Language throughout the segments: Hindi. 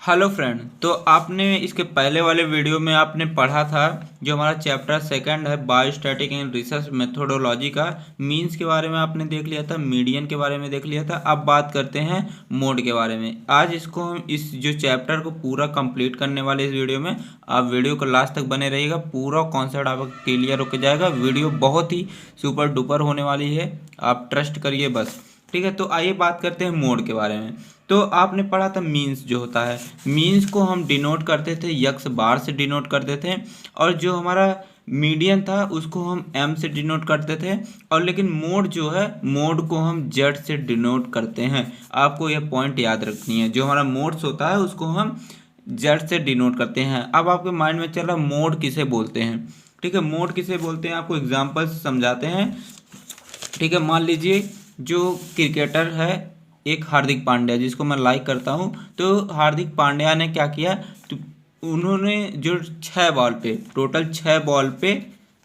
Hello friend. तो आपने इसके पहले वाले वीडियो में आपने पढ़ा था जो हमारा चैप्टर सेकंड है बायोस्टैटिक एंड रिसर्च मेथोडोलॉजी का मीन्स के बारे में आपने देख लिया था, मीडियन के बारे में देख लिया था। अब बात करते हैं मोड के बारे में। आज इसको हम इस जो चैप्टर को पूरा कंप्लीट करने वाले इस वीडियो में आप वीडियो को लास्ट तक बने रहिएगा, पूरा कॉन्सेप्ट आपका क्लियर होकर जाएगा। वीडियो बहुत ही सुपर डुपर होने वाली है, आप ट्रस्ट करिए बस। ठीक है, तो आइए बात करते हैं मोड के बारे में। तो आपने पढ़ा था मीन्स जो होता है, मीन्स को हम डिनोट करते थे यक्स बार से डिनोट करते थे, और जो हमारा मीडियन था उसको हम एम से डिनोट करते थे। और लेकिन मोड जो है, मोड को हम जेड से डिनोट करते हैं। आपको यह पॉइंट याद रखनी है, जो हमारा मोड्स होता है उसको हम जेड से डिनोट करते हैं। अब आपके माइंड में चल रहा मोड किसे बोलते हैं। ठीक है, मोड किसे बोलते हैं आपको एग्जाम्पल से समझाते हैं। ठीक है, मान लीजिए जो क्रिकेटर है एक हार्दिक पांड्या, जिसको मैं लाइक करता हूं, तो हार्दिक पांड्या ने क्या किया, तो उन्होंने जो 6 बॉल पे, टोटल 6 बॉल पे,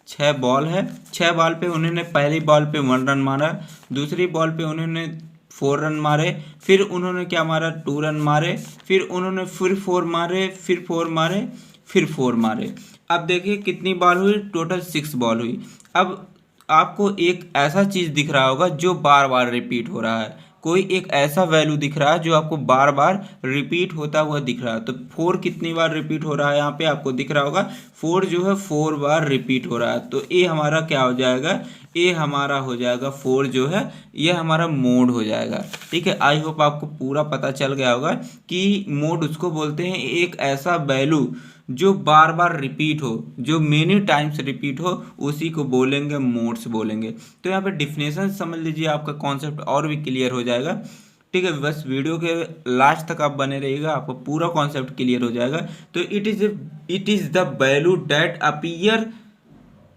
6 बॉल है, 6 बॉल पे उन्होंने पहली बॉल पे 1 रन मारा, दूसरी बॉल पे उन्होंने 4 रन मारे, फिर उन्होंने क्या मारा 2 रन मारे, फिर उन्होंने फिर 4 मारे, फिर 4 मारे, फिर 4 मारे। अब देखिए कितनी बॉल हुई, टोटल 6 बॉल हुई। अब आपको एक ऐसा चीज़ दिख रहा होगा जो बार बार रिपीट हो रहा है, कोई एक ऐसा वैल्यू दिख रहा है जो आपको बार बार रिपीट होता हुआ दिख रहा है। तो 4 कितनी बार रिपीट हो रहा है यहाँ पे आपको दिख रहा होगा, 4 जो है 4 बार रिपीट हो रहा है। तो ये हमारा क्या हो जाएगा, ये हमारा हो जाएगा 4 जो है ये हमारा मोड हो जाएगा। ठीक है, आई होप आपको पूरा पता चल गया होगा कि मोड उसको बोलते हैं एक ऐसा वैल्यू जो बार बार रिपीट हो, जो मेनी टाइम्स रिपीट हो, उसी को बोलेंगे मोड्स बोलेंगे। तो यहाँ पे डिफिनेशन समझ लीजिए, आपका कॉन्सेप्ट और भी क्लियर हो जाएगा। ठीक है, बस वीडियो के लास्ट तक आप बने रहिएगा, आपको पूरा कॉन्सेप्ट क्लियर हो जाएगा। तो it is the value that appear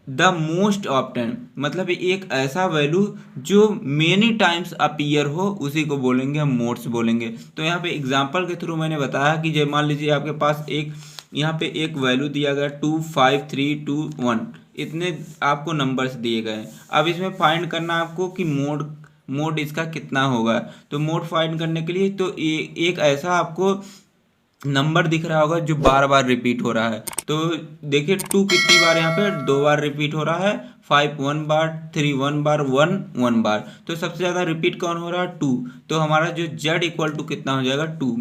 the most often, मतलब एक ऐसा वैल्यू जो मेनी टाइम्स अपीयर हो, उसी को बोलेंगे हम मोड्स बोलेंगे। तो यहाँ पे एग्जांपल के थ्रू मैंने बताया कि जब मान लीजिए आपके पास एक यहाँ पे एक वैल्यू दिया गया 2 5 3 2 1, इतने आपको नंबर्स दिए गए हैं। अब इसमें फाइंड करना आपको कि मोड मोड इसका कितना होगा। तो मोड फाइंड करने के लिए तो एक ऐसा आपको नंबर दिख रहा होगा जो बार बार रिपीट हो रहा है। तो देखिए 2 कितनी बार यहाँ पे 2 बार रिपीट हो रहा है, 5 1 बार, 3 1 बार, 1 1 बार। तो सबसे ज़्यादा रिपीट कौन हो रहा है 2। तो हमारा जो z इक्वल टू कितना हो जाएगा 2,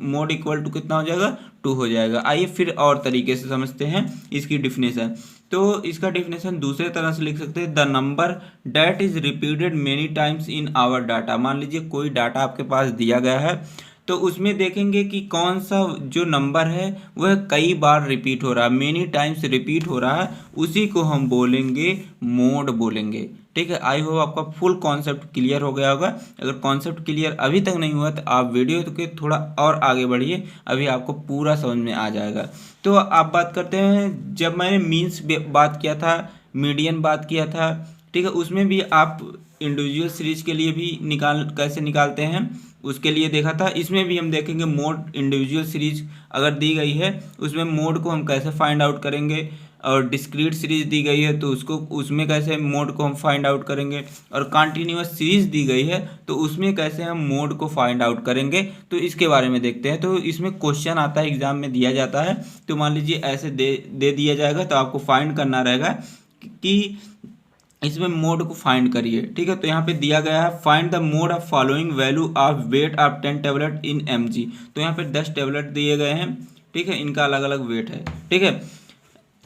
मोड इक्वल टू कितना हो जाएगा 2 हो जाएगा। आइए फिर और तरीके से समझते हैं इसकी डिफिनेशन। तो इसका डिफिनेशन दूसरे तरह से लिख सकते हैं, the number that is repeated many times in our data. मान लीजिए कोई डाटा आपके पास दिया गया है, तो उसमें देखेंगे कि कौन सा जो नंबर है वह कई बार रिपीट हो रहा है, मेनी टाइम्स रिपीट हो रहा है, उसी को हम बोलेंगे मोड बोलेंगे। ठीक है, आई होप आपका फुल कॉन्सेप्ट क्लियर हो गया होगा। अगर कॉन्सेप्ट क्लियर अभी तक नहीं हुआ तो आप वीडियो के थोड़ा और आगे बढ़िए, अभी आपको पूरा समझ में आ जाएगा। तो आप बात करते हैं, जब मैंने मीन्स बात किया था, मीडियन बात किया था, ठीक है, उसमें भी आप इंडिविजुअल सीरीज के लिए भी कैसे निकालते हैं उसके लिए देखा था। इसमें भी हम देखेंगे मोड इंडिविजुअल सीरीज अगर दी गई है उसमें मोड को हम कैसे फाइंड आउट करेंगे, और डिस्क्रीट सीरीज दी गई है तो उसको उसमें कैसे मोड को हम फाइंड आउट करेंगे, और कंटिन्यूअस सीरीज दी गई है तो उसमें कैसे हम मोड को फाइंड आउट करेंगे। तो इसके बारे में देखते हैं। तो इसमें क्वेश्चन आता है, एग्जाम में दिया जाता है। तो मान लीजिए ऐसे दे दिया जाएगा, तो आपको फाइंड करना रहेगा कि इसमें मोड को फाइंड करिए। ठीक है, तो यहाँ पे दिया गया है find the mode of following value of weight of 10 tablet in mg। तो यहाँ पे 10 टेबलेट दिए गए हैं। ठीक है, इनका अलग अलग वेट है। ठीक है,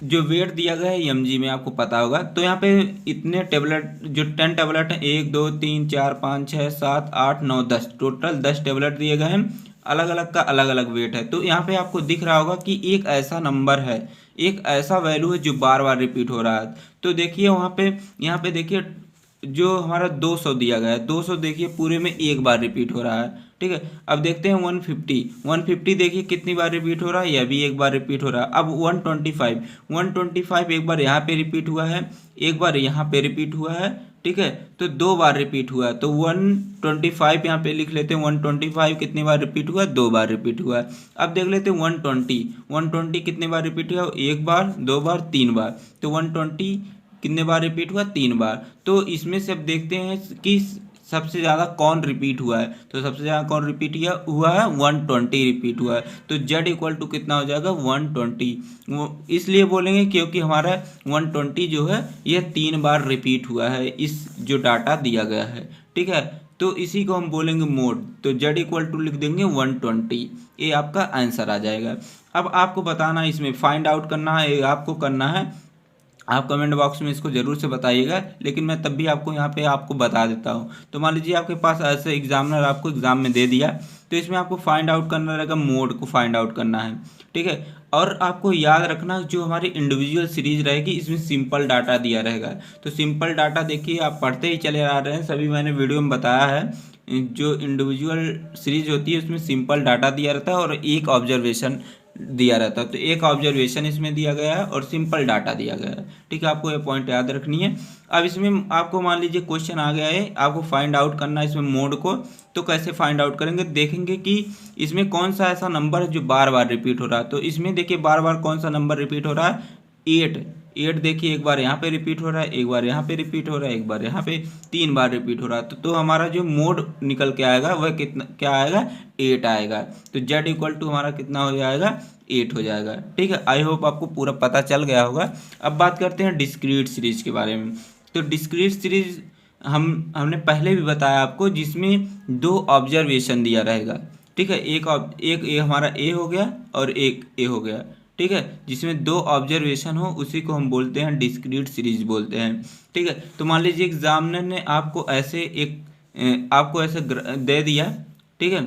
जो वेट दिया गया है mg में आपको पता होगा। तो यहाँ पे इतने टेबलेट, जो 10 टेबलेट हैं, 1 2 3 4 5 6 7 8 9 10, टोटल 10 टेबलेट दिए गए हैं। अलग अलग का अलग अलग वेट है। तो यहाँ पे आपको दिख रहा होगा कि एक ऐसा नंबर है, एक ऐसा वैल्यू है जो बार बार रिपीट हो रहा है। तो देखिए वहाँ पे, यहाँ पे देखिए जो हमारा 200 दिया गया है, 200 देखिए पूरे में एक बार रिपीट हो रहा है। ठीक है, अब देखते हैं 150 देखिए कितनी बार रिपीट हो रहा है, यह भी एक बार रिपीट हो रहा है। अब 125 एक बार यहाँ पे रिपीट हुआ है, एक बार यहाँ पे रिपीट हुआ है। ठीक है, तो 2 बार रिपीट हुआ है। तो 125 यहाँ पे लिख लेते हैं, 125 कितनी बार रिपीट हुआ है, 2 बार रिपीट हुआ है। अब देख लेते हैं 120 कितनी बार रिपीट हुआ, 1 बार, 2 बार, 3 बार। तो 120 कितने बार रिपीट हुआ, 3 बार। तो इसमें से अब देखते हैं कि सबसे ज़्यादा कौन रिपीट हुआ है, तो सबसे ज़्यादा कौन रिपीट हुआ है 120 रिपीट हुआ है। तो z इक्वल टू कितना हो जाएगा 120। वो इसलिए बोलेंगे क्योंकि हमारा 120 जो है यह 3 बार रिपीट हुआ है इस जो डाटा दिया गया है, ठीक है। तो इसी को हम बोलेंगे मोड, तो z इक्वल टू लिख देंगे 120, ये आपका आंसर आ जाएगा। अब आपको बताना है, इसमें फाइंड आउट करना है, आपको करना है। आप कमेंट बॉक्स में इसको ज़रूर से बताइएगा, लेकिन मैं तब भी आपको यहाँ पे आपको बता देता हूँ। तो मान लीजिए आपके पास ऐसे एग्जामिनर आपको एग्जाम में दे दिया, तो इसमें आपको फाइंड आउट करना रहेगा, मोड को फाइंड आउट करना है, ठीक है। और आपको याद रखना जो हमारी इंडिविजुअल सीरीज रहेगी इसमें सिंपल डाटा दिया रहेगा। तो सिंपल डाटा देखिए आप पढ़ते ही चले आ रहे हैं, सभी मैंने वीडियो में बताया है। जो इंडिविजुअल सीरीज होती है उसमें सिंपल डाटा दिया रहता है और एक ऑब्जर्वेशन दिया रहता है। तो एक ऑब्जर्वेशन इसमें दिया गया है और सिंपल डाटा दिया गया है, ठीक है। आपको ये पॉइंट याद रखनी है। अब इसमें आपको मान लीजिए क्वेश्चन आ गया है, आपको फाइंड आउट करना है इसमें मोड को। तो कैसे फाइंड आउट करेंगे, देखेंगे कि इसमें कौन सा ऐसा नंबर है जो बार बार रिपीट हो रहा है। तो इसमें देखिए बार बार कौन सा नंबर रिपीट हो रहा है, 8 देखिए एक बार यहाँ पे रिपीट हो रहा है, एक बार यहाँ पे रिपीट हो रहा है, एक बार यहाँ पे 3 बार रिपीट हो रहा है। तो हमारा जो मोड निकल के आएगा वह कितना क्या आएगा 8 आएगा। तो z इक्वल टू हमारा कितना हो जाएगा 8 हो जाएगा, ठीक है। आई होप आपको पूरा पता चल गया होगा। अब बात करते हैं डिस्क्रीट सीरीज के बारे में। तो डिस्क्रीट सीरीज हमने पहले भी बताया आपको, जिसमें 2 ऑब्जर्वेशन दिया रहेगा, ठीक है। एक ए हमारा ए हो गया और एक ए हो गया, ठीक है। जिसमें 2 ऑब्जर्वेशन हो उसी को हम बोलते हैं डिस्क्रीट सीरीज बोलते हैं, ठीक है। तो मान लीजिए एग्जामिनर ने आपको ऐसे दे दिया, ठीक है।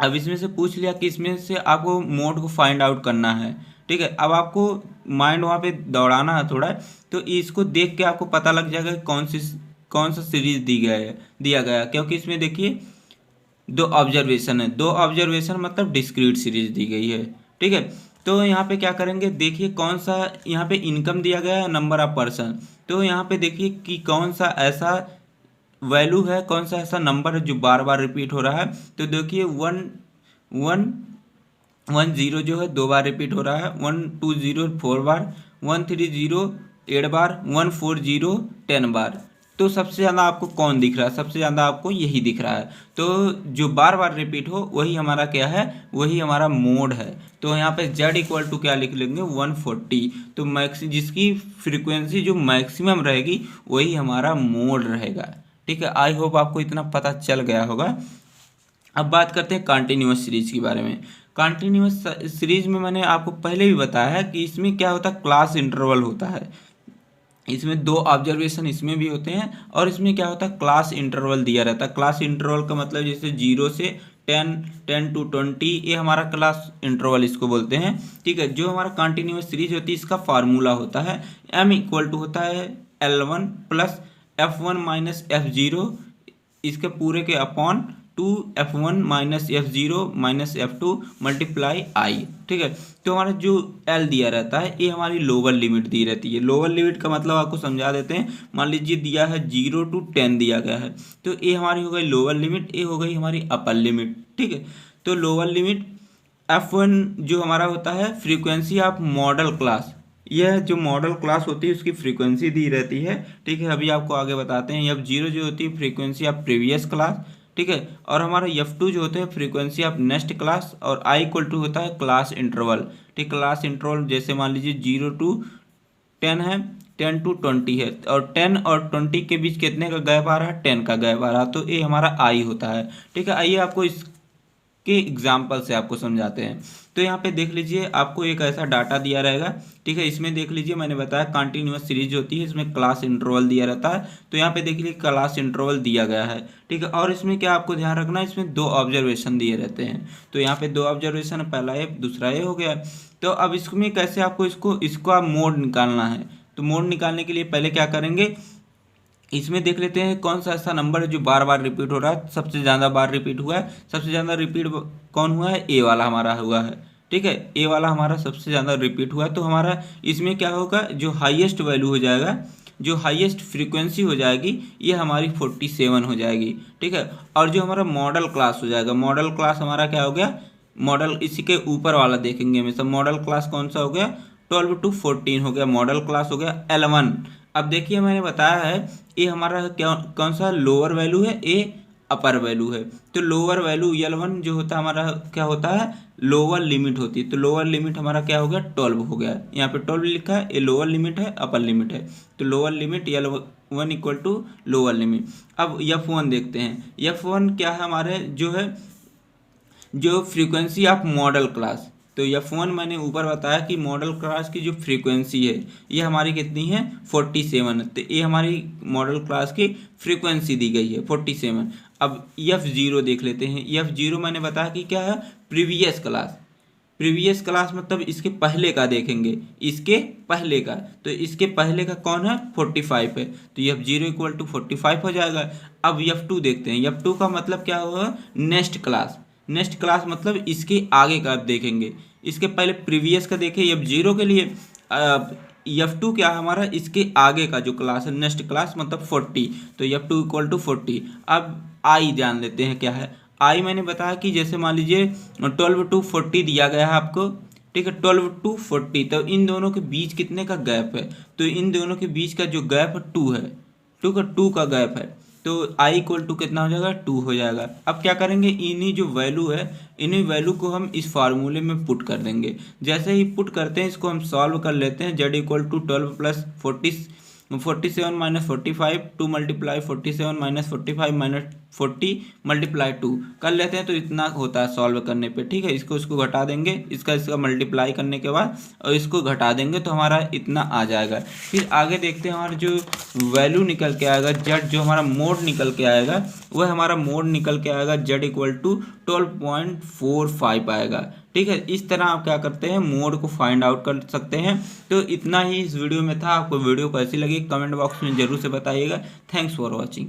अब इसमें से पूछ लिया कि इसमें से आपको मोड को फाइंड आउट करना है, ठीक है। अब आपको माइंड वहाँ पे दौड़ाना है थोड़ा, तो इसको देख के आपको पता लग जाएगा कौन सा सीरीज दिया गया, क्योंकि इसमें देखिए 2 ऑब्जर्वेशन है, 2 ऑब्जर्वेशन मतलब डिस्क्रीट सीरीज दी गई है, ठीक है। तो यहाँ पे क्या करेंगे, देखिए कौन सा यहाँ पे इनकम दिया गया है, नंबर ऑफ पर्सन। तो यहाँ पे देखिए कि कौन सा ऐसा वैल्यू है, कौन सा ऐसा नंबर है जो बार बार रिपीट हो रहा है। तो देखिए 110 जो है 2 बार रिपीट हो रहा है, 120 4 बार, 130 8 बार, 140 10 बार। तो सबसे ज़्यादा आपको कौन दिख रहा है, सबसे ज़्यादा आपको यही दिख रहा है। तो जो बार बार रिपीट हो वही हमारा क्या है, वही हमारा मोड है। तो यहाँ पे z इक्वल टू क्या लिख लेंगे 140। तो जिसकी फ्रीक्वेंसी जो मैक्सिमम रहेगी वही हमारा मोड रहेगा, ठीक है। आई होप आपको इतना पता चल गया होगा। अब बात करते हैं कंटिन्यूअस सीरीज के बारे में। कंटिन्यूअस सीरीज में मैंने आपको पहले भी बताया है कि इसमें क्या होता है, क्लास इंटरवल होता है। इसमें 2 ऑब्जर्वेशन इसमें भी होते हैं और इसमें क्या होता है क्लास इंटरवल दिया रहता है। क्लास इंटरवल का मतलब जैसे 0 से 10, 10 to 20, ये हमारा क्लास इंटरवल इसको बोलते हैं, ठीक है। जो हमारा कंटिन्यूअस सीरीज होती है इसका फार्मूला होता है m इक्वल टू होता है L1 plus F1 minus F0 इसके पूरे के upon 2F1 minus F0 minus F2 multiply I, ठीक है। तो हमारा जो L दिया रहता है ये हमारी लोअर लिमिट दी रहती है। लोअर लिमिट का मतलब आपको समझा देते हैं। मान लीजिए दिया है 0 to 10 दिया गया है, तो ये हमारी हो गई लोअर लिमिट, ये हो गई हमारी अपर लिमिट, ठीक है। तो लोअर लिमिट F1 जो हमारा होता है फ्रीक्वेंसी ऑफ मॉडल क्लास, यह जो मॉडल क्लास होती है उसकी फ्रीक्वेंसी दी रहती है, ठीक है। अभी आपको आगे बताते हैं। F0 जो होती है फ्रीक्वेंसी ऑफ प्रीवियस क्लास, ठीक है। और हमारा F2 जो होते हैं फ्रीक्वेंसी ऑफ नेक्स्ट क्लास, और I इक्वल टू होता है क्लास इंटरवल, ठीक। क्लास इंटरवल जैसे मान लीजिए 0 to 10 है, 10 to 20 है, और 10 और 20 के बीच कितने का गैप आ रहा है, 10 का गैप आ रहा है। तो ये हमारा I होता है, ठीक है। आइए आपको इसके एग्जाम्पल से आपको समझाते हैं। तो यहाँ पे देख लीजिए आपको एक ऐसा डाटा दिया रहेगा, ठीक है। इसमें देख लीजिए मैंने बताया कंटिन्यूअस सीरीज होती है, इसमें क्लास इंटरवल दिया रहता है। तो यहाँ पे देख लीजिए क्लास इंटरवल दिया गया है, ठीक है। और इसमें क्या आपको ध्यान रखना है, इसमें 2 ऑब्जर्वेशन दिए रहते हैं। तो यहाँ पे 2 ऑब्जर्वेशन, पहला ए दूसरा ए हो गया। तो अब इसमें कैसे आपको इसको मोड निकालना है। तो मोड निकालने के लिए पहले क्या करेंगे, इसमें देख लेते हैं कौन सा ऐसा नंबर है जो बार बार रिपीट हो रहा है, सबसे ज़्यादा बार रिपीट हुआ है। सबसे ज़्यादा रिपीट कौन हुआ है, ए वाला हमारा हुआ है, ठीक है। ए वाला हमारा सबसे ज़्यादा रिपीट हुआ है। तो हमारा इसमें क्या होगा, जो हाईएस्ट वैल्यू हो जाएगा, जो हाईएस्ट फ्रीक्वेंसी हो जाएगी, ये हमारी 47 हो जाएगी, ठीक है। और जो हमारा मॉडल क्लास हो जाएगा, मॉडल क्लास हमारा क्या हो गया, मॉडल इसी के ऊपर वाला देखेंगे हमेशा, मॉडल क्लास कौन सा हो गया 12 to 14 हो गया, मॉडल क्लास हो गया L1। अब देखिए मैंने बताया है ये हमारा क्या कौन सा लोअर वैल्यू है, ए अपर वैल्यू है। तो लोअर वैल्यू L1 जो होता है हमारा क्या होता है, लोअर लिमिट होती है। तो लोअर लिमिट हमारा क्या हो गया, 12 हो गया। यहाँ पे 12 लिखा है, ये लोअर लिमिट है अपर लिमिट है। तो lower limit L1 equal to lower limit. अब F1 देखते हैं। F1 क्या है हमारे जो है जो फ्रीक्वेंसी ऑफ मॉडल क्लास। तो F1 मैंने ऊपर बताया कि मॉडल क्लास की जो फ्रीक्वेंसी है ये हमारी कितनी है, 47 है। तो ये हमारी मॉडल क्लास की फ्रीक्वेंसी दी गई है 47। अब F0 देख लेते हैं। F0 मैंने बताया कि क्या है, प्रीवियस क्लास। प्रीवियस क्लास मतलब इसके पहले का देखेंगे, इसके पहले का। तो इसके पहले का कौन है, 45 है। तो F0 इक्वल टू 45 हो जाएगा। अब F2 देखते हैं। F2 का मतलब क्या होगा, नेक्स्ट क्लास। नेक्स्ट क्लास मतलब इसके आगे का आप देखेंगे। इसके पहले प्रीवियस का देखें F0 के लिए। F2 क्या है हमारा, इसके आगे का जो क्लास है, नेक्स्ट क्लास मतलब 40। तो F2 इक्वल टू 40। अब आई जान लेते हैं क्या है। आई मैंने बताया कि जैसे मान लीजिए 12 टू 40 दिया गया है आपको, ठीक है, 12 टू 40। तो इन दोनों के बीच कितने का गैप है, तो इन दोनों के बीच का जो गैप 2 है, 2 का गैप है। तो आई इक्वल टू कितना हो जाएगा, 2 हो जाएगा। अब क्या करेंगे, इन्हीं जो वैल्यू है, इन्हीं वैल्यू को हम इस फार्मूले में पुट कर देंगे। जैसे ही पुट करते हैं इसको हम सॉल्व कर लेते हैं। Z equal to 12 plus 47 minus 45, 2 multiply 47 minus 45 minus 40 multiply 2 कर लेते हैं। तो इतना होता है सॉल्व करने पे, ठीक है। इसको घटा देंगे, इसका मल्टीप्लाई करने के बाद और इसको घटा देंगे तो हमारा इतना आ जाएगा। फिर आगे देखते हैं हमारा जो वैल्यू निकल के आएगा, जेड जो हमारा मोड निकल के आएगा, वह हमारा मोड निकल के आएगा जेड इक्वल टू 12.45 आएगा, ठीक है। इस तरह आप क्या करते हैं, मोड को फाइंड आउट कर सकते हैं। तो इतना ही इस वीडियो में था। आपको वीडियो कैसी लगी कमेंट बॉक्स में जरूर से बताइएगा। Thanks for watching.